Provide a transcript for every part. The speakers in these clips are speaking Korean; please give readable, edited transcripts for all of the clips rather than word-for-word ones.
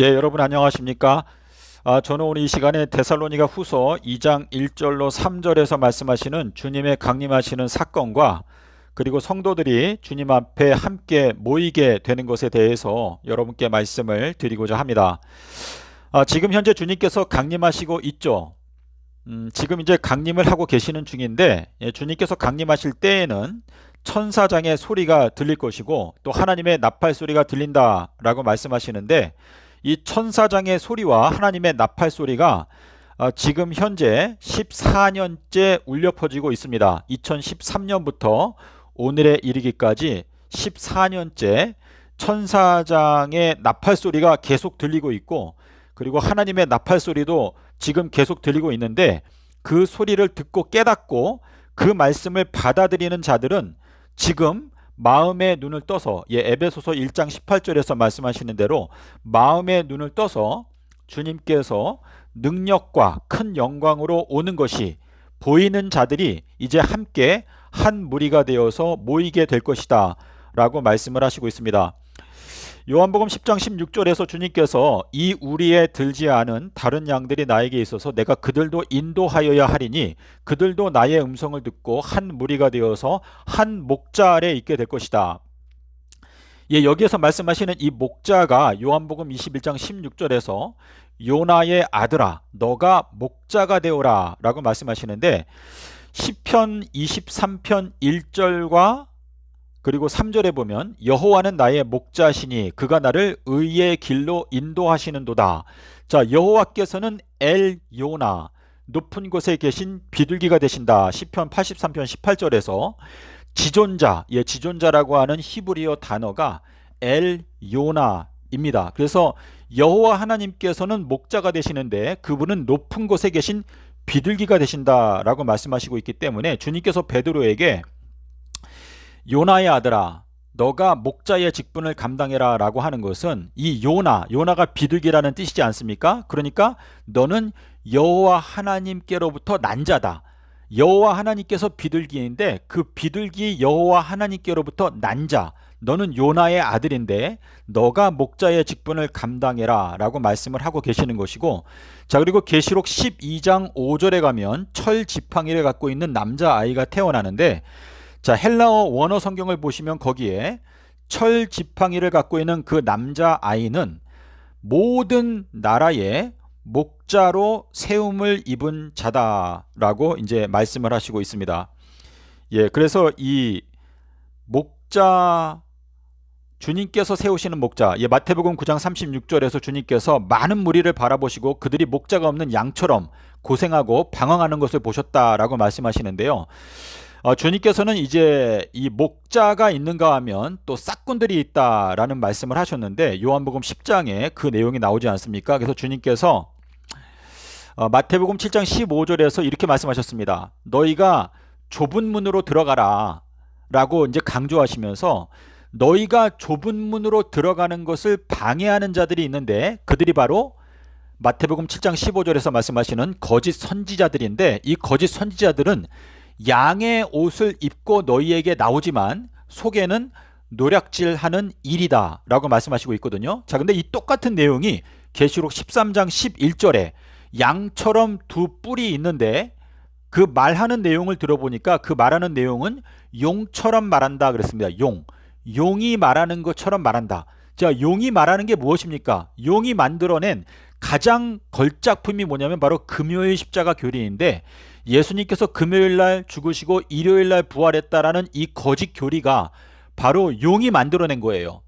예, 여러분 안녕하십니까? 저는 오늘 이 시간에 데살로니가 후서 2장 1절로 3절에서 말씀하시는 주님의 강림하시는 사건과 그리고 성도들이 주님 앞에 함께 모이게 되는 것에 대해서 여러분께 말씀을 드리고자 합니다. 지금 현재 주님께서 강림하시고 있죠. 지금 이제 강림을 하고 계시는 중인데, 주님께서 강림하실 때에는 천사장의 소리가 들릴 것이고 또 하나님의 나팔 소리가 들린다라고 말씀하시는데, 이 천사장의 소리와 하나님의 나팔 소리가 지금 현재 14년째 울려 퍼지고 있습니다. 2013년부터 오늘에 이르기까지 14년째 천사장의 나팔 소리가 계속 들리고 있고, 그리고 하나님의 나팔 소리도 지금 계속 들리고 있는데, 그 소리를 듣고 깨닫고 그 말씀을 받아들이는 자들은 지금 마음의 눈을 떠서, 에베소서 1장 18절에서 말씀하시는 대로 마음의 눈을 떠서 주님께서 능력과 큰 영광으로 오는 것이 보이는 자들이 이제 함께 한 무리가 되어서 모이게 될 것이다 라고 말씀을 하시고 있습니다. 요한복음 10장 16절에서 주님께서 이 우리에 들지 않은 다른 양들이 나에게 있어서 내가 그들도 인도하여야 하리니 그들도 나의 음성을 듣고 한 무리가 되어서 한 목자 아래 있게 될 것이다. 여기에서 말씀하시는 이 목자가 요한복음 21장 16절에서 요나의 아들아 너가 목자가 되어라 라고 말씀하시는데, 시편 23편 1절과 그리고 3절에 보면 여호와는 나의 목자시니 그가 나를 의의 길로 인도하시는도다. 자, 여호와께서는 엘 요나 높은 곳에 계신 비둘기가 되신다. 시편 83편 18절에서 지존자, 지존자라고 하는 히브리어 단어가 엘 요나입니다. 그래서 여호와 하나님께서는 목자가 되시는데 그분은 높은 곳에 계신 비둘기가 되신다라고 말씀하시고 있기 때문에 주님께서 베드로에게 요나의 아들아 너가 목자의 직분을 감당해라 라고 하는 것은, 이 요나가 비둘기라는 뜻이지 않습니까? 그러니까 너는 여호와 하나님께로부터 난 자다. 여호와 하나님께서 비둘기인데 그 비둘기 여호와 하나님께로부터 난 자, 너는 요나의 아들인데 너가 목자의 직분을 감당해라 라고 말씀을 하고 계시는 것이고, 자, 그리고 계시록 12장 5절에 가면 철 지팡이를 갖고 있는 남자아이가 태어나는데, 자, 헬라어 원어 성경을 보시면 거기에 철 지팡이를 갖고 있는 그 남자 아이는 모든 나라의 목자로 세움을 입은 자다라고 이제 말씀을 하시고 있습니다. 그래서 이 목자, 주님께서 세우시는 목자, 마태복음 9장 36절에서 주님께서 많은 무리를 바라보시고 그들이 목자가 없는 양처럼 고생하고 방황하는 것을 보셨다라고 말씀하시는데요. 주님께서는 이제 이 목자가 있는가 하면 또 싹꾼들이 있다라는 말씀을 하셨는데, 요한복음 10장에 그 내용이 나오지 않습니까? 그래서 주님께서 마태복음 7장 15절에서 이렇게 말씀하셨습니다. 너희가 좁은 문으로 들어가라 라고 이제 강조하시면서, 너희가 좁은 문으로 들어가는 것을 방해하는 자들이 있는데 그들이 바로 마태복음 7장 15절에서 말씀하시는 거짓 선지자들인데, 이 거짓 선지자들은 양의 옷을 입고 너희에게 나오지만 속에는 노략질하는 일이다 라고 말씀하시고 있거든요. 자, 근데 이 똑같은 내용이 계시록 13장 11절에 양처럼 두 뿔이 있는데 그 말하는 내용을 들어보니까 그 말하는 내용은 용처럼 말한다 그랬습니다. 용이 말하는 것처럼 말한다. 자, 용이 말하는 게 무엇입니까? 용이 만들어낸 가장 걸작품이 뭐냐면 바로 금요일 십자가 교리인데, 예수님께서 금요일날 죽으시고 일요일날 부활했다라는 이 거짓 교리가 바로 용이 만들어낸 거예요.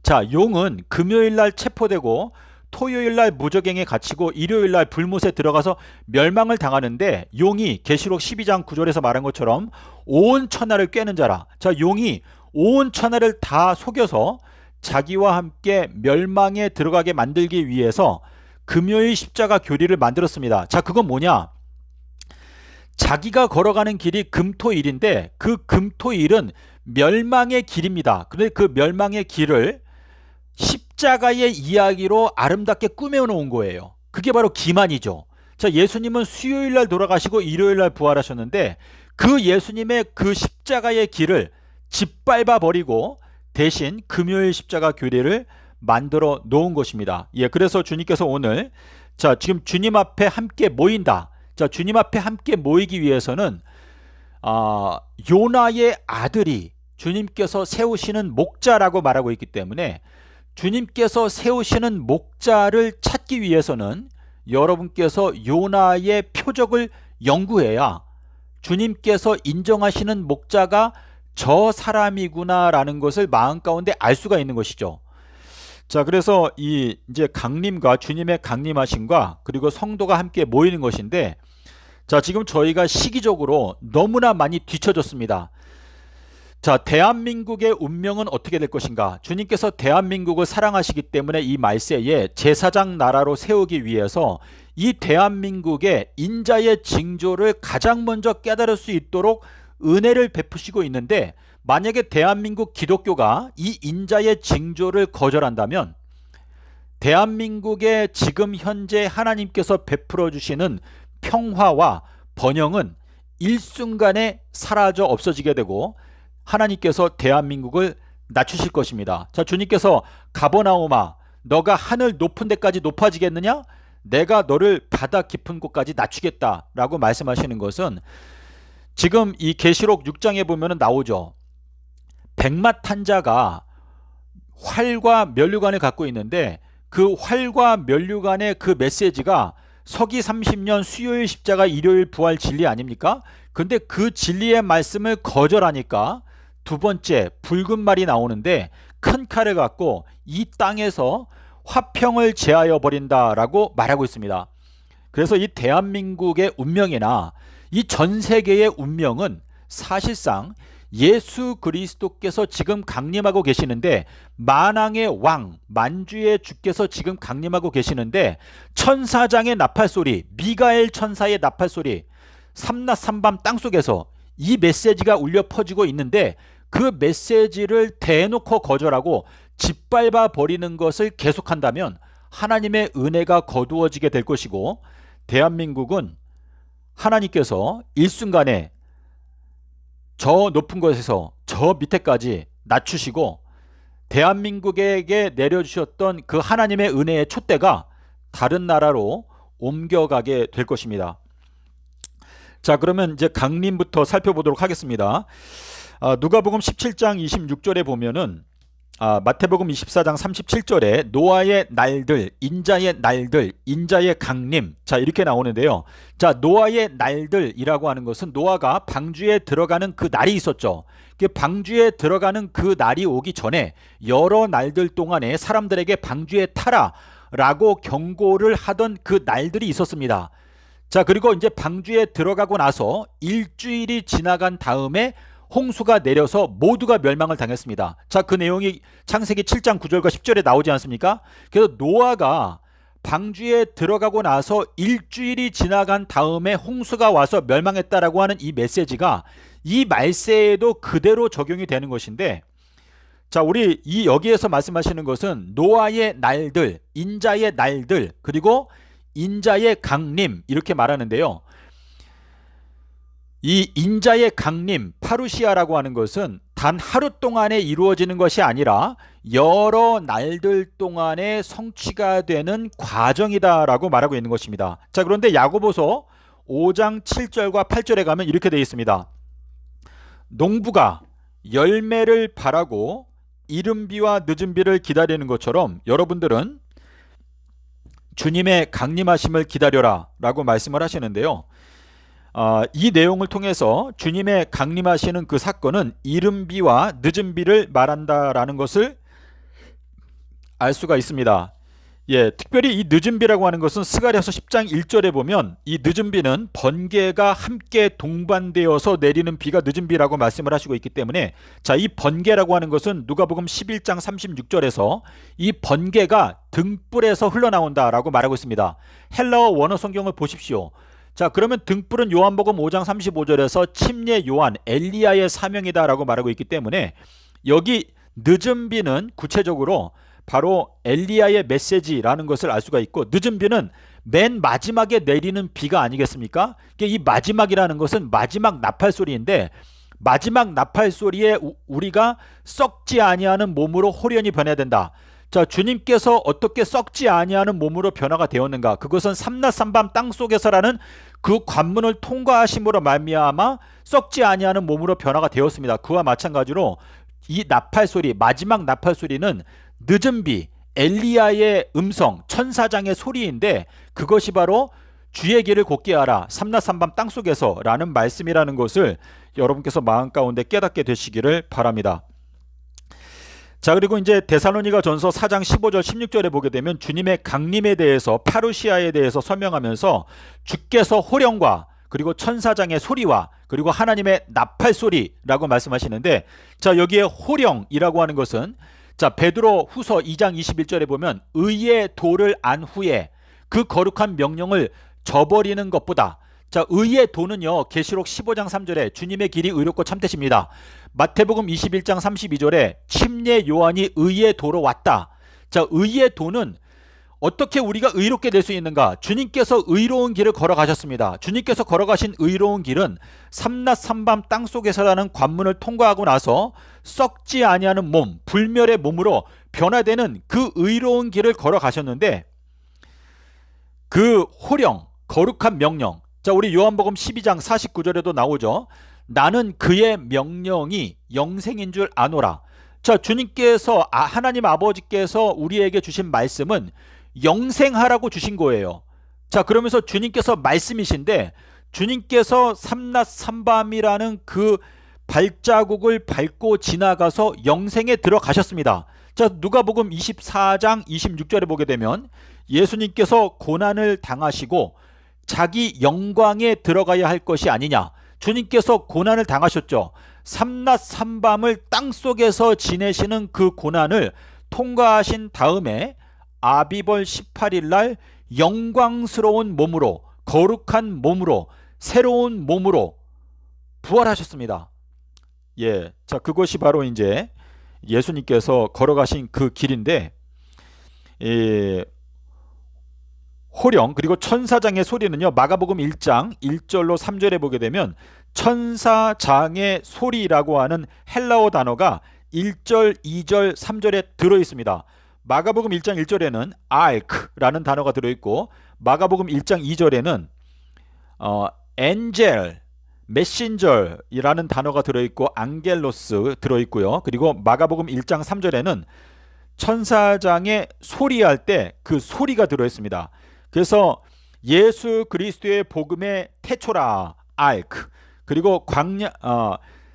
자, 용은 금요일날 체포되고 토요일날 무적행에 갇히고 일요일날 불못에 들어가서 멸망을 당하는데, 용이 계시록 12장 9절에서 말한 것처럼 온 천하를 꿰는 자라. 자, 용이 온 천하를 다 속여서 자기와 함께 멸망에 들어가게 만들기 위해서 금요일 십자가 교리를 만들었습니다. 자, 그건 뭐냐? 자기가 걸어가는 길이 금토일인데 그 금토일은 멸망의 길입니다. 그런데 그 멸망의 길을 십자가의 이야기로 아름답게 꾸며 놓은 거예요. 그게 바로 기만이죠. 자, 예수님은 수요일날 돌아가시고 일요일날 부활하셨는데 그 예수님의 그 십자가의 길을 짓밟아 버리고 대신 금요일 십자가 교리를 만들어 놓은 것입니다. 예, 그래서 주님께서 오늘 자, 지금 주님 앞에 함께 모인다. 자, 주님 앞에 함께 모이기 위해서는 요나의 아들이 주님께서 세우시는 목자라고 말하고 있기 때문에 주님께서 세우시는 목자를 찾기 위해서는 여러분께서 요나의 표적을 연구해야 주님께서 인정하시는 목자가 저 사람이구나라는 것을 마음 가운데 알 수가 있는 것이죠. 자, 그래서 이제 강림과 주님의 강림하심과 그리고 성도가 함께 모이는 것인데, 자, 지금 저희가 시기적으로 너무나 많이 뒤처졌습니다. 자, 대한민국의 운명은 어떻게 될 것인가? 주님께서 대한민국을 사랑하시기 때문에 이 말세에 제사장 나라로 세우기 위해서 이 대한민국의 인자의 징조를 가장 먼저 깨달을 수 있도록 은혜를 베푸시고 있는데, 만약에 대한민국 기독교가 이 인자의 징조를 거절한다면 대한민국의 지금 현재 하나님께서 베풀어 주시는 평화와 번영은 일순간에 사라져 없어지게 되고 하나님께서 대한민국을 낮추실 것입니다. 자, 주님께서 가버나움아 너가 하늘 높은 데까지 높아지겠느냐? 내가 너를 바다 깊은 곳까지 낮추겠다라고 말씀하시는 것은 지금 이 계시록 6장에 보면 나오죠. 백마탄자가 활과 면류관을 갖고 있는데 그 활과 면류관의 그 메시지가 서기 30년 수요일 십자가 일요일 부활 진리 아닙니까? 근데 그 진리의 말씀을 거절하니까 두 번째 붉은 말이 나오는데 큰 칼을 갖고 이 땅에서 화평을 제하여 버린다라고 말하고 있습니다. 그래서 이 대한민국의 운명이나 이 전 세계의 운명은 사실상 예수 그리스도께서 지금 강림하고 계시는데, 만왕의 왕 만주의 주께서 지금 강림하고 계시는데 천사장의 나팔소리, 미가엘 천사의 나팔소리, 삼낮 삼밤 땅속에서 이 메시지가 울려 퍼지고 있는데 그 메시지를 대놓고 거절하고 짓밟아 버리는 것을 계속한다면 하나님의 은혜가 거두어지게 될 것이고, 대한민국은 하나님께서 일순간에 저 높은 곳에서 저 밑에까지 낮추시고 대한민국에게 내려주셨던 그 하나님의 은혜의 촛대가 다른 나라로 옮겨가게 될 것입니다. 자, 그러면 이제 강림부터 살펴보도록 하겠습니다. 누가복음 17장 26절에 보면은 마태복음 24장 37절에 노아의 날들, 인자의 날들, 인자의 강림, 자, 이렇게 나오는데요. 자, 노아의 날들이라고 하는 것은 노아가 방주에 들어가는 그 날이 있었죠. 그 방주에 들어가는 그 날이 오기 전에 여러 날들 동안에 사람들에게 방주에 타라 라고 경고를 하던 그 날들이 있었습니다. 자, 그리고 이제 방주에 들어가고 나서 일주일이 지나간 다음에 홍수가 내려서 모두가 멸망을 당했습니다. 자, 그 내용이 창세기 7장 9절과 10절에 나오지 않습니까? 그래서 노아가 방주에 들어가고 나서 일주일이 지나간 다음에 홍수가 와서 멸망했다라고 하는 이 메시지가 이 말세에도 그대로 적용이 되는 것인데, 자, 우리 여기에서 말씀하시는 것은 노아의 날들, 인자의 날들, 그리고 인자의 강림, 이렇게 말하는데요. 이 인자의 강림, 파루시아라고 하는 것은 단 하루 동안에 이루어지는 것이 아니라 여러 날들 동안에 성취가 되는 과정이다라고 말하고 있는 것입니다. 자, 그런데 야고보서 5장 7절과 8절에 가면 이렇게 되어 있습니다. 농부가 열매를 바라고 이른 비와 늦은 비를 기다리는 것처럼 여러분들은 주님의 강림하심을 기다려라 라고 말씀을 하시는데요. 이 내용을 통해서 주님의 강림하시는 그 사건은 이른 비와 늦은 비를 말한다라는 것을 알 수가 있습니다. 예, 특별히 이 늦은 비라고 하는 것은 스가랴서 10장 1절에 보면 이 늦은 비는 번개가 함께 동반되어서 내리는 비가 늦은 비라고 말씀을 하시고 있기 때문에, 자, 이 번개라고 하는 것은 누가복음 11장 36절에서 이 번개가 등불에서 흘러나온다라고 말하고 있습니다. 헬라어 원어 성경을 보십시오. 자, 그러면 등불은 요한복음 5장 35절에서 침례 요한, 엘리야의 사명이다라고 말하고 있기 때문에 여기 늦은 비는 구체적으로 바로 엘리야의 메시지라는 것을 알 수가 있고, 늦은 비는 맨 마지막에 내리는 비가 아니겠습니까? 이 마지막이라는 것은 마지막 나팔소리인데, 마지막 나팔소리에 우리가 썩지 아니하는 몸으로 호련히 변해야 된다. 자, 주님께서 어떻게 썩지 아니하는 몸으로 변화가 되었는가? 그것은 삼낮 삼밤 땅속에서라는 그 관문을 통과하심으로 말미암아 썩지 아니하는 몸으로 변화가 되었습니다. 그와 마찬가지로 이 나팔 소리, 마지막 나팔 소리는 늦은 비, 엘리야의 음성, 천사장의 소리인데 그것이 바로 주의 길을 곧게 하라, 삼낮 삼밤 땅속에서 라는 말씀이라는 것을 여러분께서 마음 가운데 깨닫게 되시기를 바랍니다. 자, 그리고 이제 데살로니가 전서 4장 15절 16절에 보게 되면 주님의 강림에 대해서, 파루시아에 대해서 설명하면서 주께서 호령과 그리고 천사장의 소리와 그리고 하나님의 나팔 소리라고 말씀하시는데, 자, 여기에 호령이라고 하는 것은, 자, 베드로 후서 2장 21절에 보면 의의 도를 안 후에 그 거룩한 명령을 저버리는 것보다, 자, 의의 도는요, 계시록 15장 3절에 주님의 길이 의롭고 참되십니다. 마태복음 21장 32절에 침례 요한이 의의 도로 왔다. 자, 의의 도는 어떻게 우리가 의롭게 될 수 있는가? 주님께서 의로운 길을 걸어가셨습니다. 주님께서 걸어가신 의로운 길은 삼낮 삼밤 땅속에서라는 관문을 통과하고 나서 썩지 아니하는 몸, 불멸의 몸으로 변화되는 그 의로운 길을 걸어가셨는데, 그 호령, 거룩한 명령, 자, 우리 요한복음 12장 49절에도 나오죠. 나는 그의 명령이 영생인 줄 아노라. 자, 주님께서, 하나님 아버지께서 우리에게 주신 말씀은 영생하라고 주신 거예요. 자, 그러면서 주님께서 말씀이신데, 주님께서 삼낮 삼밤이라는 그 발자국을 밟고 지나가서 영생에 들어가셨습니다. 자, 누가복음 24장 26절에 보게 되면 예수님께서 고난을 당하시고 자기 영광에 들어가야 할 것이 아니냐. 주님께서 고난을 당하셨죠. 삼낮 삼밤을 땅속에서 지내시는 그 고난을 통과하신 다음에 아비벌 18일 날 영광스러운 몸으로, 거룩한 몸으로, 새로운 몸으로 부활하셨습니다. 예, 자, 그것이 바로 이제 예수님께서 걸어가신 그 길인데, 호령 그리고 천사장의 소리는요, 마가복음 1장 1절로 3절에 보게 되면 천사장의 소리라고 하는 헬라어 단어가 1절, 2절, 3절에 들어있습니다. 마가복음 1장 1절에는 알크라는 단어가 들어있고, 마가복음 1장 2절에는 엔젤, 메신저이라는 단어가 들어있고 앙겔로스 들어있고요. 그리고 마가복음 1장 3절에는 천사장의 소리할 때 그 소리가 들어있습니다. 그래서 예수 그리스도의 복음의 태초라, 알크, 그리고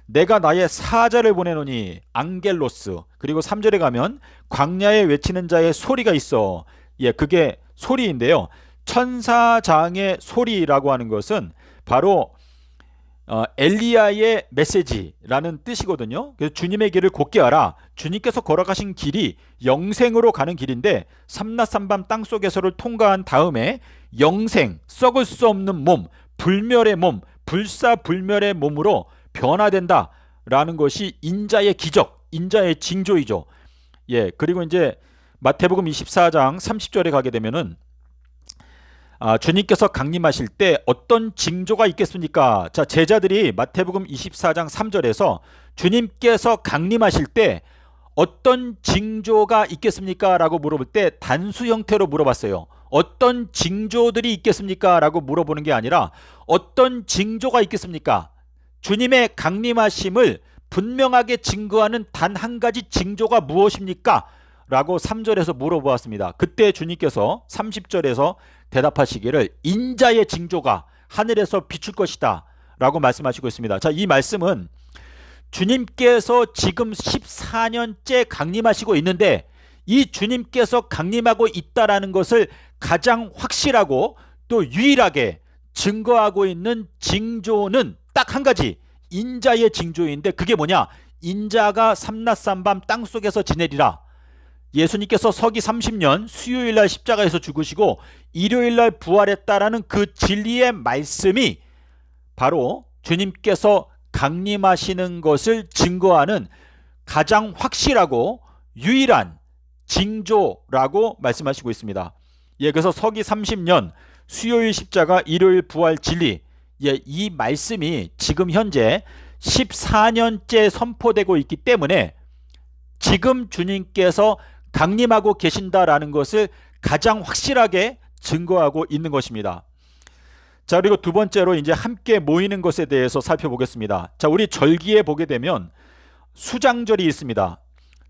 내가 나의 사자를 보내노니, 앙겔로스, 그리고 3절에 가면 광야에 외치는 자의 소리가 있어. 예, 그게 소리인데요. 천사장의 소리라고 하는 것은 바로 엘리야의 메시지라는 뜻이거든요. 그래서 주님의 길을 곧게 하라. 주님께서 걸어가신 길이 영생으로 가는 길인데, 삼낮 삼밤 땅속에서를 통과한 다음에 영생, 썩을 수 없는 몸, 불멸의 몸, 불사불멸의 몸으로 변화된다라는 것이 인자의 기적, 인자의 징조이죠. 예, 그리고 이제 마태복음 24장 30절에 가게 되면은 주님께서 강림하실 때 어떤 징조가 있겠습니까? 자, 제자들이 마태복음 24장 3절에서 주님께서 강림하실 때 어떤 징조가 있겠습니까? 라고 물어볼 때 단수 형태로 물어봤어요. 어떤 징조들이 있겠습니까? 라고 물어보는 게 아니라 어떤 징조가 있겠습니까? 주님의 강림하심을 분명하게 증거하는 단 한 가지 징조가 무엇입니까? 라고 3절에서 물어보았습니다. 그때 주님께서 30절에서 대답하시기를 인자의 징조가 하늘에서 비출 것이다 라고 말씀하시고 있습니다. 자, 이 말씀은 주님께서 지금 14년째 강림하시고 있는데, 이 주님께서 강림하고 있다라는 것을 가장 확실하고 또 유일하게 증거하고 있는 징조는 딱 한 가지, 인자의 징조인데, 그게 뭐냐? 인자가 삼낮 삼밤 땅속에서 지내리라. 예수님께서 서기 30년 수요일날 십자가에서 죽으시고 일요일날 부활했다라는 그 진리의 말씀이 바로 주님께서 강림하시는 것을 증거하는 가장 확실하고 유일한 징조라고 말씀하시고 있습니다. 예, 그래서 서기 30년 수요일 십자가, 일요일 부활 진리, 예, 이 말씀이 지금 현재 14년째 선포되고 있기 때문에 지금 주님께서 강림하고 계신다라는 것을 가장 확실하게 증거하고 있는 것입니다. 자, 그리고 두 번째로 이제 함께 모이는 것에 대해서 살펴보겠습니다. 자, 우리 절기에 보게 되면 수장절이 있습니다.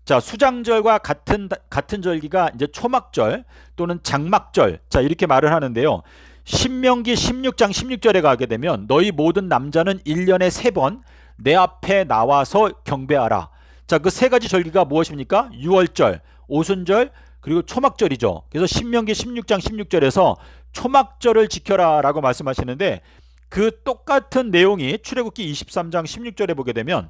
자, 수장절과 같은 절기가 이제 초막절 또는 장막절, 자, 이렇게 말을 하는데요. 신명기 16장 16절에 가게 되면 너희 모든 남자는 1년에 3번 내 앞에 나와서 경배하라. 자, 그 세 가지 절기가 무엇입니까? 유월절, 오순절, 그리고 초막절이죠. 그래서 신명기 16장 16절에서 초막절을 지켜라 라고 말씀하시는데, 그 똑같은 내용이 출애굽기 23장 16절에 보게 되면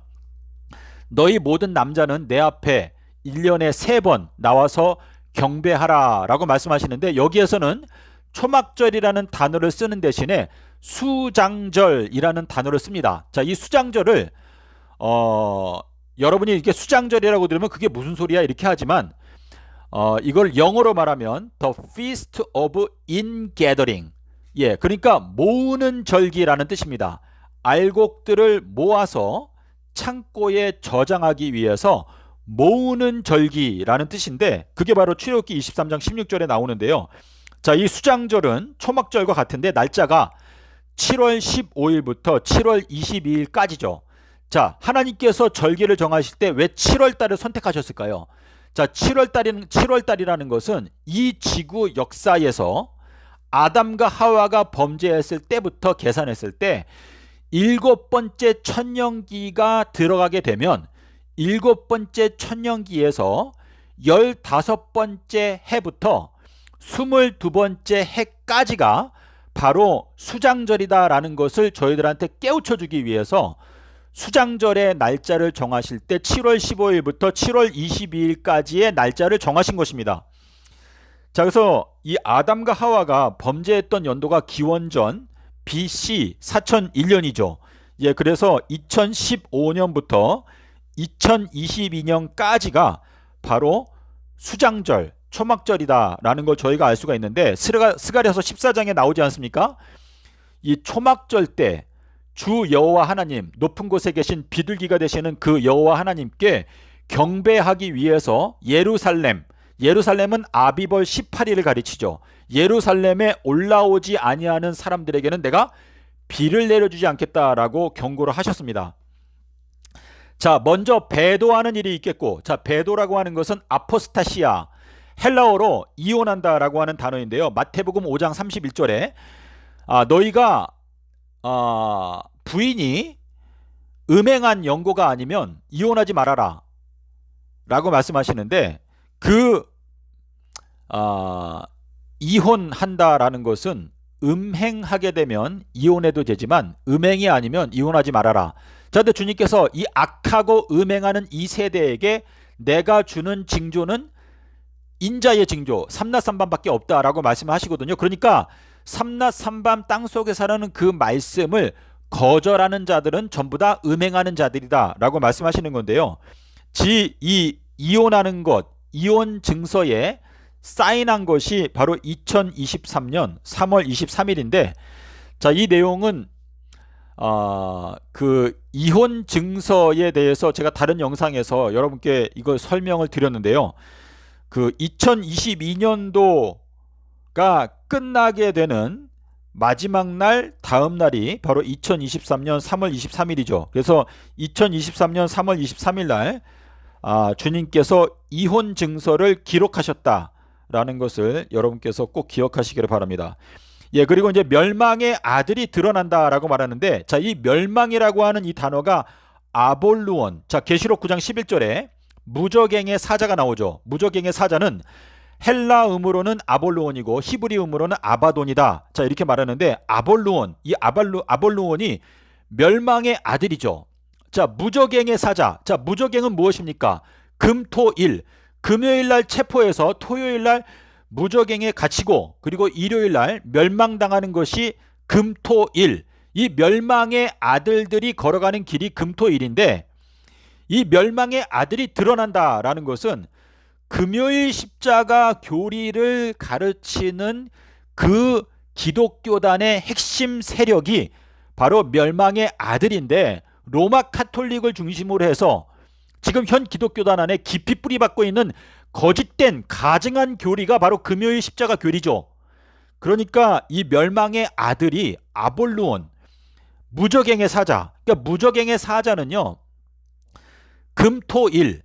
너희 모든 남자는 내 앞에 1년에 3번 나와서 경배하라 라고 말씀하시는데, 여기에서는 초막절이라는 단어를 쓰는 대신에 수장절이라는 단어를 씁니다. 자, 이 수장절을 여러분이 이렇게 수장절이라고 들으면 그게 무슨 소리야 이렇게 하지만, 이걸 영어로 말하면 The Feast of Ingathering, 예, 그러니까 모으는 절기라는 뜻입니다. 알곡들을 모아서 창고에 저장하기 위해서 모으는 절기라는 뜻인데, 그게 바로 출애굽기 23장 16절에 나오는데요. 자, 이 수장절은 초막절과 같은데 날짜가 7월 15일부터 7월 22일까지죠. 자, 하나님께서 절기를 정하실 때 왜 7월 달을 선택하셨을까요? 자, 7월 달이라는 것은 이 지구 역사에서 아담과 하와가 범죄했을 때부터 계산했을 때 7번째 천년기가 들어가게 되면 7번째 천년기에서 15번째 해부터 22번째 해까지가 바로 수장절이다라는 것을 저희들한테 깨우쳐 주기 위해서 수장절의 날짜를 정하실 때 7월 15일부터 7월 22일까지의 날짜를 정하신 것입니다. 자, 그래서 이 아담과 하와가 범죄했던 연도가 기원전 BC 4001년이죠. 예, 그래서 2015년부터 2022년까지가 바로 수장절, 초막절이다라는 걸 저희가 알 수가 있는데, 스가랴서 14장에 나오지 않습니까? 이 초막절 때 주 여호와 하나님, 높은 곳에 계신 비둘기가 되시는 그 여호와 하나님께 경배하기 위해서 예루살렘은 아비벌 18일을 가리치죠. 예루살렘에 올라오지 아니하는 사람들에게는 내가 비를 내려주지 않겠다라고 경고를 하셨습니다. 자, 먼저 배도하는 일이 있겠고, 자, 배도라고 하는 것은 아포스타시아, 헬라어로 이혼한다라고 하는 단어인데요. 마태복음 5장 31절에 너희가 부인이 음행한 연고가 아니면 이혼하지 말아라 라고 말씀하시는데, 그 이혼한다라는 것은 음행하게 되면 이혼해도 되지만 음행이 아니면 이혼하지 말아라. 자, 근데 주님께서 이 악하고 음행하는 이 세대에게 내가 주는 징조는 인자의 징조, 삼낫삼밤밖에 없다라고 말씀하시거든요. 그러니까 삼낫삼밤 땅속에 사는 그 말씀을 거절하는 자들은 전부 다 음행하는 자들이다 라고 말씀하시는 건데요. 이 이혼하는 것, 이혼 증서에 사인한 것이 바로 2023년 3월 23일인데, 자, 이 내용은 그 이혼 증서에 대해서 제가 다른 영상에서 여러분께 이걸 설명을 드렸는데요. 그 2022년도가 끝나게 되는 마지막 날 다음 날이 바로 2023년 3월 23일이죠. 그래서 2023년 3월 23일 날 주님께서 이혼 증서를 기록하셨다라는 것을 여러분께서 꼭 기억하시기를 바랍니다. 예, 그리고 이제 멸망의 아들이 드러난다라고 말하는데, 자, 이 멸망이라고 하는 이 단어가 아볼루온. 자, 계시록 9장 11절에 무저갱의 사자가 나오죠. 무저갱의 사자는 헬라음으로는 아볼루온이고 히브리음으로는 아바돈이다. 자, 이렇게 말하는데 아볼루온, 이 아볼루온이 멸망의 아들이죠. 자, 무저갱의 사자. 자, 무저갱은 무엇입니까? 금토일. 금요일 날 체포해서 토요일 날 무저갱에 갇히고, 그리고 일요일 날 멸망당하는 것이 금토일. 이 멸망의 아들들이 걸어가는 길이 금토일인데, 이 멸망의 아들이 드러난다라는 것은 금요일 십자가 교리를 가르치는 그 기독교단의 핵심 세력이 바로 멸망의 아들인데, 로마 카톨릭을 중심으로 해서 지금 현 기독교단 안에 깊이 뿌리박고 있는 거짓된 가증한 교리가 바로 금요일 십자가 교리죠. 그러니까 이 멸망의 아들이 아볼루온, 무적행의 사자. 그러니까 무적행의 사자는요, 금토일,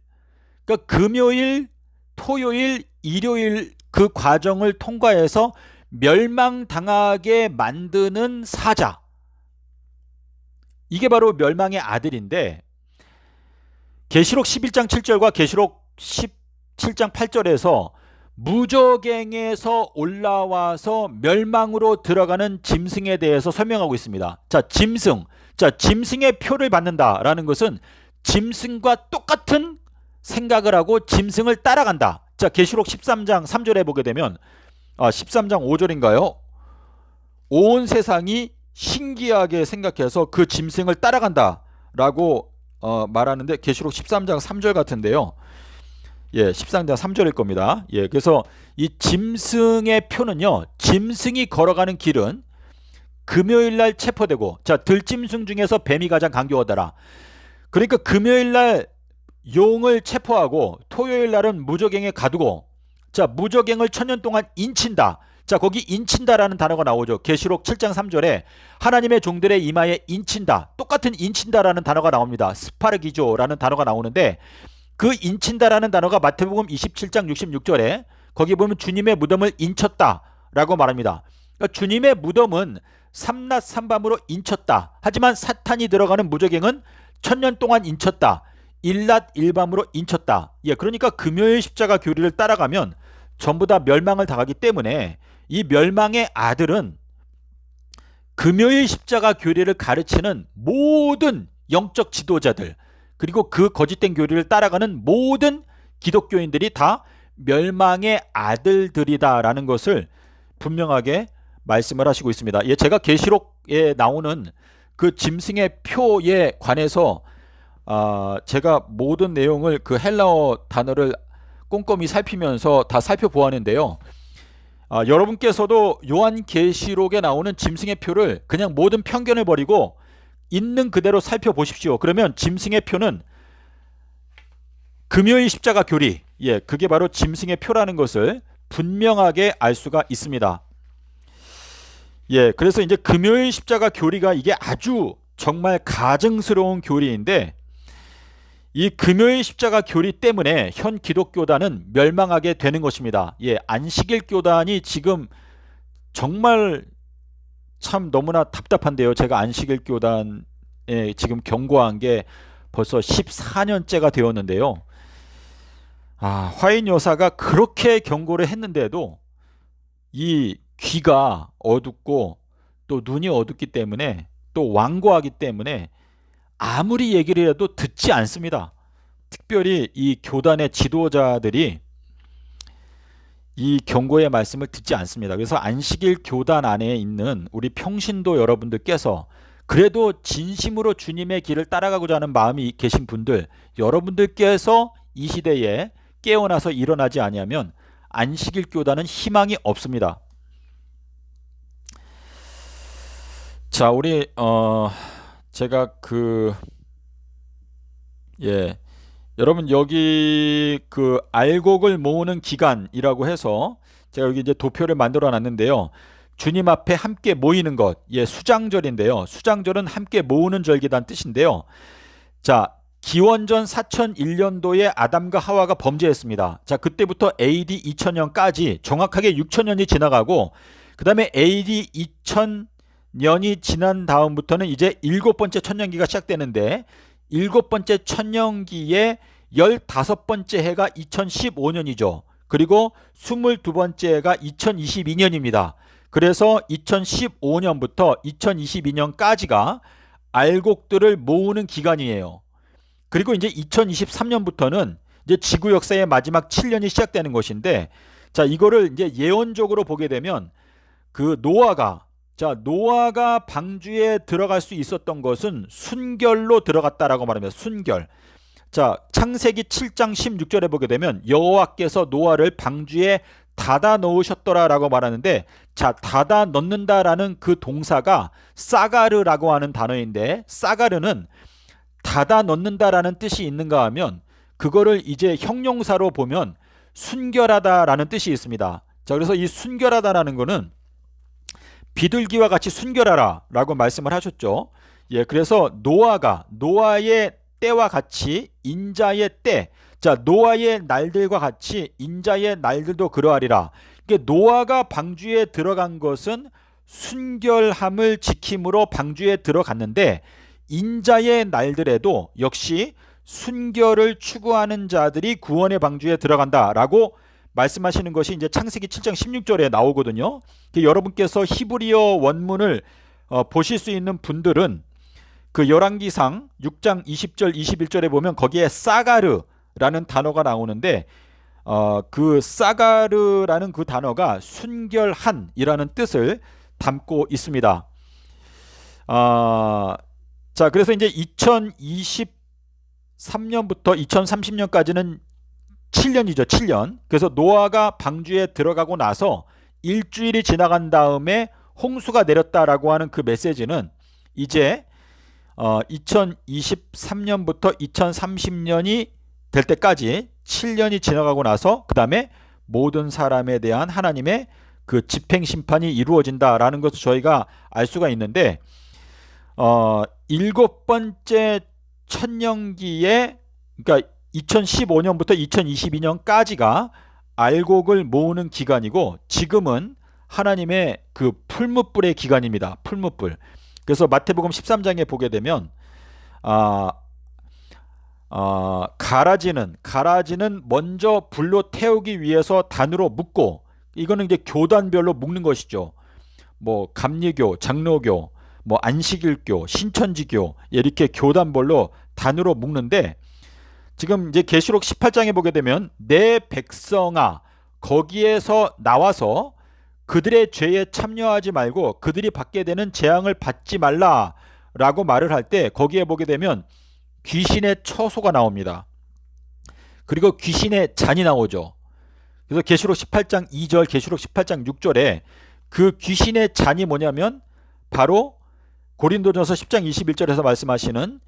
그러니까 금요일, 토요일, 일요일 그 과정을 통과해서 멸망당하게 만드는 사자. 이게 바로 멸망의 아들인데, 계시록 11장 7절과 계시록 17장 8절에서 무적행에서 올라와서 멸망으로 들어가는 짐승에 대해서 설명하고 있습니다. 자, 짐승. 자, 짐승의 표를 받는다라는 것은 짐승과 똑같은 생각을 하고 짐승을 따라간다. 자, 계시록 13장 3절에 보게 되면 13장 5절인가요? 온 세상이 신기하게 생각해서 그 짐승을 따라간다라고 말하는데, 계시록 13장 3절 같은데요. 예, 13장 3절일 겁니다. 예, 그래서 이 짐승의 표는요, 짐승이 걸어가는 길은 금요일날 체포되고, 자, 들짐승 중에서 뱀이 가장 강교하더라. 그러니까 금요일날 용을 체포하고 토요일날은 무적행에 가두고, 자, 무적행을 1000년 동안 인친다. 자, 거기 인친다라는 단어가 나오죠. 계시록 7장 3절에 하나님의 종들의 이마에 인친다. 똑같은 인친다라는 단어가 나옵니다. 스파르기조라는 단어가 나오는데, 그 인친다라는 단어가 마태복음 27장 66절에 거기 보면 주님의 무덤을 인쳤다라고 말합니다. 그러니까 주님의 무덤은 삼낮 삼밤으로 인쳤다. 하지만 사탄이 들어가는 무적행은 1000년 동안 인쳤다. 일낮 일밤으로 인쳤다. 예, 그러니까 금요일 십자가 교리를 따라가면 전부 다 멸망을 당하기 때문에 이 멸망의 아들은 금요일 십자가 교리를 가르치는 모든 영적 지도자들, 그리고 그 거짓된 교리를 따라가는 모든 기독교인들이 다 멸망의 아들들이다라는 것을 분명하게 말씀을 하시고 있습니다. 예, 제가 계시록에 나오는 그 짐승의 표에 관해서 제가 모든 내용을 그 헬라어 단어를 꼼꼼히 살피면서 다 살펴보았는데요. 여러분께서도 요한계시록에 나오는 짐승의 표를 그냥 모든 편견을 버리고 있는 그대로 살펴보십시오. 그러면 짐승의 표는 금요일 십자가 교리, 예, 그게 바로 짐승의 표라는 것을 분명하게 알 수가 있습니다. 예, 그래서 이제 금요일 십자가 교리가 이게 아주 정말 가증스러운 교리인데, 이 금요일 십자가 교리 때문에 현 기독교단은 멸망하게 되는 것입니다. 예, 안식일 교단이 지금 정말 참 너무나 답답한데요. 제가 안식일 교단에 지금 경고한 게 벌써 14년째가 되었는데요. 화인 여사가 그렇게 경고를 했는데도 이 귀가 어둡고 또 눈이 어둡기 때문에, 또 완고하기 때문에 아무리 얘기를 해도 듣지 않습니다. 특별히 이 교단의 지도자들이 이 경고의 말씀을 듣지 않습니다. 그래서 안식일 교단 안에 있는 우리 평신도 여러분들께서 그래도 진심으로 주님의 길을 따라가고자 하는 마음이 계신 분들, 여러분들께서 이 시대에 깨어나서 일어나지 아니하면 안식일 교단은 희망이 없습니다. 자, 우리 제가 여러분 여기 그 알곡을 모으는 기간이라고 해서 제가 여기 이제 도표를 만들어 놨는데요. 주님 앞에 함께 모이는 것, 예, 수장절인데요. 수장절은 함께 모으는 절기란 뜻인데요. 자, 기원전 4001년도에 아담과 하와가 범죄했습니다. 자, 그때부터 AD 2000년까지 정확하게 6000년이 지나가고, 그 다음에 AD 2000년이 지난 다음부터는 이제 7번째 천년기가 시작되는데, 7번째 천년기의 15번째 해가 2015년이죠. 그리고 22번째 해가 2022년입니다. 그래서 2015년부터 2022년까지가 알곡들을 모으는 기간이에요. 그리고 이제 2023년부터는 이제 지구 역사의 마지막 7년이 시작되는 것인데, 자, 이거를 이제 예언적으로 보게 되면 그 노아가 방주에 들어갈 수 있었던 것은 순결로 들어갔다라고 말합니다. 순결. 자, 창세기 7장 16절에 보게 되면 여호와께서 노아를 방주에 닫아 놓으셨더라라고 말하는데, 자, 닫아 넣는다라는 그 동사가 사가르라고 하는 단어인데, 사가르는 닫아 넣는다라는 뜻이 있는가 하면 그거를 이제 형용사로 보면 순결하다라는 뜻이 있습니다. 자, 그래서 이 순결하다라는 거는 비둘기와 같이 순결하라 라고 말씀을 하셨죠. 예, 그래서 노아의 때와 같이 인자의 때, 자, 노아의 날들과 같이 인자의 날들도 그러하리라. 노아가 방주에 들어간 것은 순결함을 지킴으로 방주에 들어갔는데, 인자의 날들에도 역시 순결을 추구하는 자들이 구원의 방주에 들어간다라고 말씀하시는 것이 이제 창세기 7장 16절에 나오거든요. 여러분께서 히브리어 원문을 보실 수 있는 분들은 그 열왕기상 6장 20절 21절에 보면 거기에 사가르라는 단어가 나오는데, 그 사가르라는 그 단어가 순결한이라는 뜻을 담고 있습니다. 자, 그래서 이제 2023년부터 2030년까지는 7년이죠. 7년. 그래서 노아가 방주에 들어가고 나서 일주일이 지나간 다음에 홍수가 내렸다라고 하는 그 메시지는 이제 2023년부터 2030년이 될 때까지 7년이 지나가고 나서 그 다음에 모든 사람에 대한 하나님의 그 집행심판이 이루어진다라는 것을 저희가 알 수가 있는데, 일곱 번째 천년기에, 그러니까 2015년부터 2022년까지가 알곡을 모으는 기간이고, 지금은 하나님의 그 풀무불의 기간입니다. 풀무불. 그래서 마태복음 13장에 보게 되면 가라지는 먼저 불로 태우기 위해서 단으로 묶고, 이거는 이제 교단별로 묶는 것이죠. 뭐 감리교, 장로교, 뭐 안식일교, 신천지교, 이렇게 교단별로 단으로 묶는데, 지금 이제 계시록 18장에 보게 되면 내 백성아 거기에서 나와서 그들의 죄에 참여하지 말고 그들이 받게 되는 재앙을 받지 말라라고 말을 할 때, 거기에 보게 되면 귀신의 처소가 나옵니다. 그리고 귀신의 잔이 나오죠. 그래서 계시록 18장 2절, 계시록 18장 6절에 그 귀신의 잔이 뭐냐면 바로 고린도전서 10장 21절에서 말씀하시는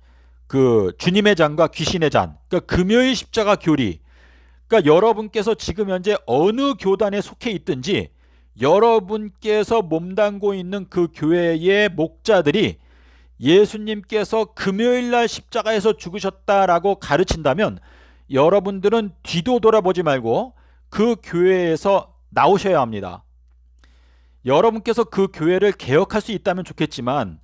그 주님의 잔과 귀신의 잔, 그러니까 금요일 십자가 교리. 그러니까 여러분께서 지금 현재 어느 교단에 속해 있든지 여러분께서 몸담고 있는 그 교회의 목자들이 예수님께서 금요일날 십자가에서 죽으셨다라고 가르친다면, 여러분들은 뒤도 돌아보지 말고 그 교회에서 나오셔야 합니다. 여러분께서 그 교회를 개혁할 수 있다면 좋겠지만,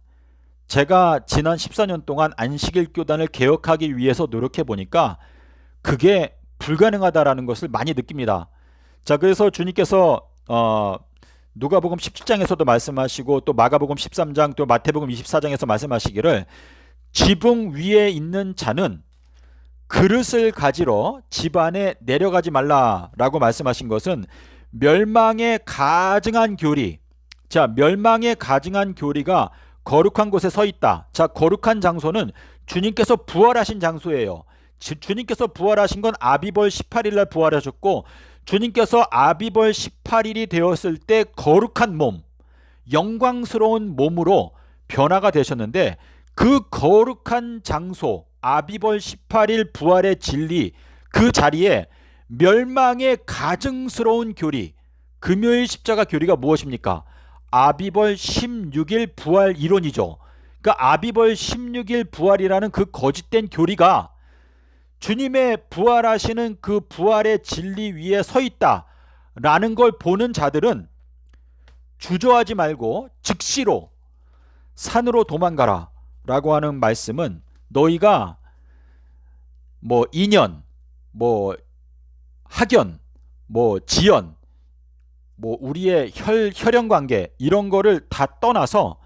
제가 지난 14년 동안 안식일 교단을 개혁하기 위해서 노력해 보니까 그게 불가능하다라는 것을 많이 느낍니다. 자, 그래서 주님께서 누가복음 17장에서도 말씀하시고, 또 마가복음 13장, 또 마태복음 24장에서 말씀하시기를, 지붕 위에 있는 자는 그릇을 가지러 집 안에 내려가지 말라라고 말씀하신 것은 멸망에 가증한 교리. 자, 멸망에 가증한 교리가 거룩한 곳에 서 있다. 자, 거룩한 장소는 주님께서 부활하신 장소예요. 주님께서 부활하신 건 아비벌 18일 날 부활하셨고, 주님께서 아비벌 18일이 되었을 때 거룩한 몸, 영광스러운 몸으로 변화가 되셨는데, 그 거룩한 장소, 아비벌 18일 부활의 진리, 그 자리에 멸망의 가증스러운 교리, 금요일 십자가 교리가 무엇입니까? 아비벌 16일 부활 이론이죠. 그러니까 아비벌 16일 부활이라는 그 거짓된 교리가 주님의 부활하시는 그 부활의 진리 위에 서 있다라는 걸 보는 자들은 주저하지 말고 즉시로 산으로 도망가라 라고 하는 말씀은, 너희가 뭐 인연, 뭐 학연, 뭐 지연, 뭐 우리의 혈연관계 이런 거를 다 떠나서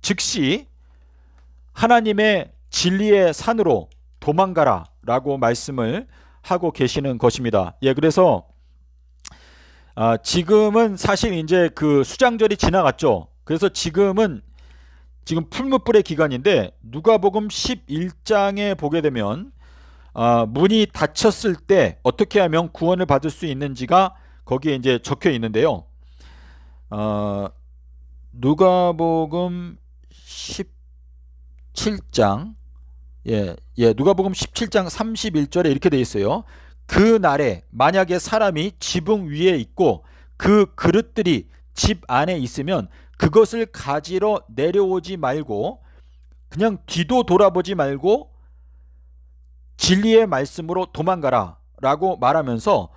즉시 하나님의 진리의 산으로 도망가라 라고 말씀을 하고 계시는 것입니다. 예, 그래서 지금은 사실 이제 그 수장절이 지나갔죠. 그래서 지금 풀무불의 기간인데, 누가복음 11장에 보게 되면 문이 닫혔을 때 어떻게 하면 구원을 받을 수 있는지가 거기에 이제 적혀 있는데요. 누가복음 17장, 누가복음 17장 31절에 이렇게 돼 있어요. 그 날에 만약에 사람이 지붕 위에 있고 그 그릇들이 집 안에 있으면 그것을 가지러 내려오지 말고 그냥 뒤도 돌아보지 말고 진리의 말씀으로 도망가라 라고 말하면서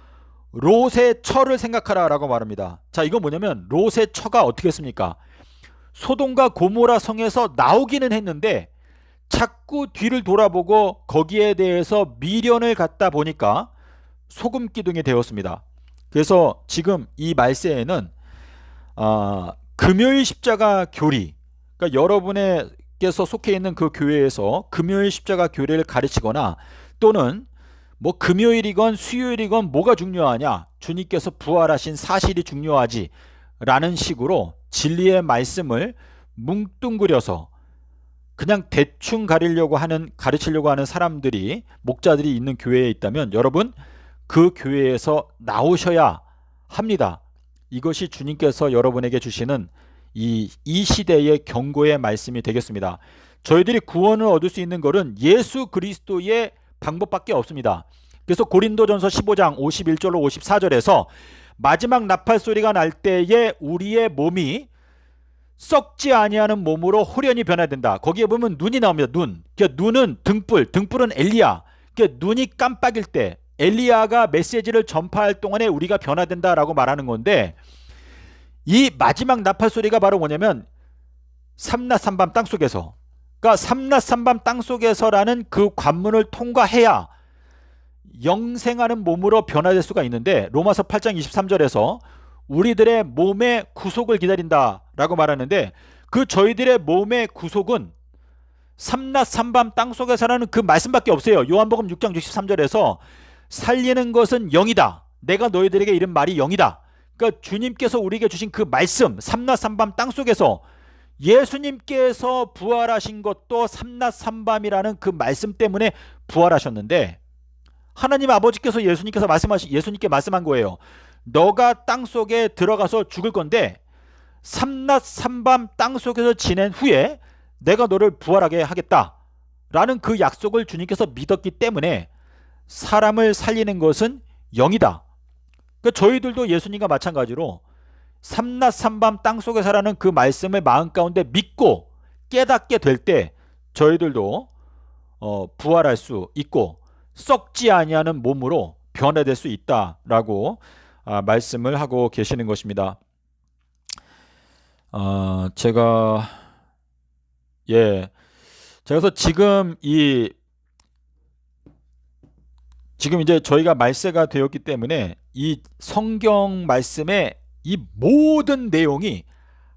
롯의 처를 생각하라 라고 말합니다. 자, 이건 뭐냐면 롯의 처가 어떻게 했습니까? 소돔과 고모라 성에서 나오기는 했는데 자꾸 뒤를 돌아보고 거기에 대해서 미련을 갖다 보니까 소금 기둥이 되었습니다. 그래서 지금 이 말세에는 금요일 십자가 교리, 그러니까 여러분께서 속해 있는 그 교회에서 금요일 십자가 교리를 가르치거나 또는 뭐 금요일이건 수요일이건 뭐가 중요하냐, 주님께서 부활하신 사실이 중요하지 라는 식으로 진리의 말씀을 뭉뚱그려서 그냥 대충 가르치려고 하는 사람들이, 목자들이 있는 교회에 있다면 여러분 그 교회에서 나오셔야 합니다. 이것이 주님께서 여러분에게 주시는 이 시대의 경고의 말씀이 되겠습니다. 저희들이 구원을 얻을 수 있는 것은 예수 그리스도의 방법밖에 없습니다. 그래서 고린도전서 15장 51절로 54절에서 마지막 나팔 소리가 날 때에 우리의 몸이 썩지 아니하는 몸으로 호련히 변화된다. 거기에 보면 눈이 나옵니다. 눈. 그러니까 눈은 등불은 엘리야. 그러니까 눈이 깜빡일 때 엘리야가 메시지를 전파할 동안에 우리가 변화된다라고 말하는 건데, 이 마지막 나팔 소리가 바로 뭐냐면 삼낮 삼밤 땅속에서, 그러니까 삼낮 삼밤 땅속에서라는 그 관문을 통과해야 영생하는 몸으로 변화될 수가 있는데, 로마서 8장 23절에서 우리들의 몸의 구속을 기다린다라고 말하는데, 그 저희들의 몸의 구속은 삼낮 삼밤 땅속에서라는 그 말씀밖에 없어요. 요한복음 6장 63절에서 살리는 것은 영이다. 내가 너희들에게 이른 말이 영이다. 그러니까 주님께서 우리에게 주신 그 말씀, 삼낮 삼밤 땅속에서 예수님께서 부활하신 것도 삼낮 삼밤이라는 그 말씀 때문에 부활하셨는데, 하나님 아버지께서 예수님께 말씀한 거예요. 너가 땅속에 들어가서 죽을 건데 삼낮 삼밤 땅속에서 지낸 후에 내가 너를 부활하게 하겠다라는 그 약속을 주님께서 믿었기 때문에 사람을 살리는 것은 영이다. 그러니까 저희들도 예수님과 마찬가지로 삼낮 삼밤 땅속에서라는 그 말씀을 마음 가운데 믿고 깨닫게 될 때 저희들도 부활할 수 있고 썩지 아니하는 몸으로 변화될 수 있다라고 말씀을 하고 계시는 것입니다. 제가 그래서 지금 이제 저희가 말세가 되었기 때문에 이 성경 말씀의 이 모든 내용이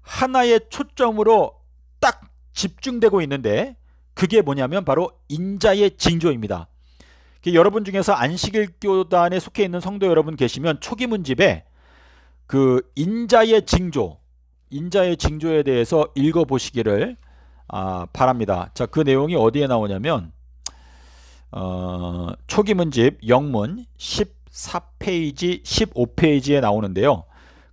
하나의 초점으로 딱 집중되고 있는데, 그게 뭐냐면 바로 인자의 징조입니다. 여러분 중에서 안식일 교단에 속해 있는 성도 여러분 계시면 초기 문집에 그 인자의 징조에 대해서 읽어보시기를 바랍니다. 자, 그 내용이 어디에 나오냐면 초기 문집 영문 14페이지 15페이지에 나오는데요.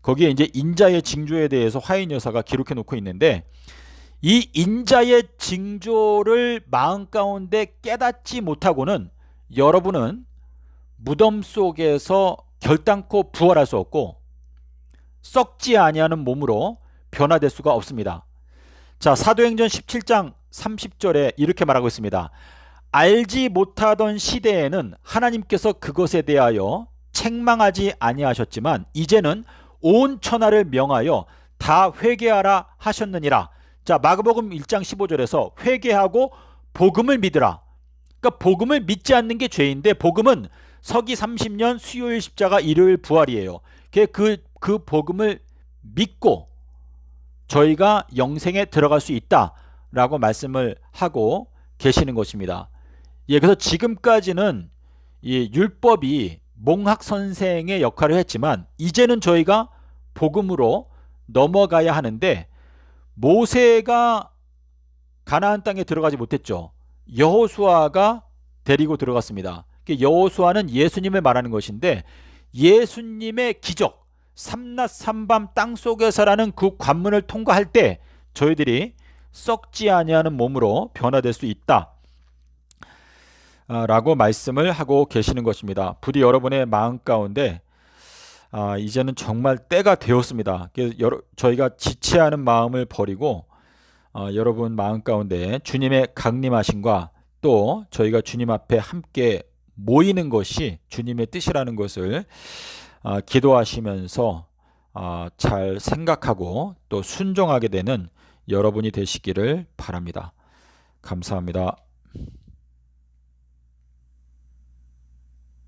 거기에 이제 인자의 징조에 대해서 화인 여사가 기록해 놓고 있는데, 이 인자의 징조를 마음 가운데 깨닫지 못하고는 여러분은 무덤 속에서 결단코 부활할 수 없고 썩지 아니하는 몸으로 변화될 수가 없습니다. 자, 사도행전 17장 30절에 이렇게 말하고 있습니다. 알지 못하던 시대에는 하나님께서 그것에 대하여 책망하지 아니하셨지만 이제는 온 천하를 명하여 다 회개하라 하셨느니라. 자, 마가복음 1장 15절에서 회개하고 복음을 믿으라. 그러니까 복음을 믿지 않는 게 죄인데, 복음은 서기 30년 수요일 십자가 일요일 부활이에요. 그 복음을 믿고 저희가 영생에 들어갈 수 있다라고 말씀을 하고 계시는 것입니다. 그래서 지금까지는 이 율법이 몽학 선생의 역할을 했지만 이제는 저희가 복음으로 넘어가야 하는데, 모세가 가나안 땅에 들어가지 못했죠. 여호수아가 데리고 들어갔습니다. 여호수아는 예수님을 말하는 것인데, 예수님의 기적 삼낮 삼밤 땅속에서라는 그 관문을 통과할 때 저희들이 썩지 아니하는 몸으로 변화될 수 있다. 라고 말씀을 하고 계시는 것입니다. 부디 여러분의 마음 가운데 이제는 정말 때가 되었습니다. 그래서 저희가 지체하는 마음을 버리고 여러분 마음 가운데 주님의 강림하심과 또 저희가 주님 앞에 함께 모이는 것이 주님의 뜻이라는 것을 기도하시면서 잘 생각하고 또 순종하게 되는 여러분이 되시기를 바랍니다. 감사합니다.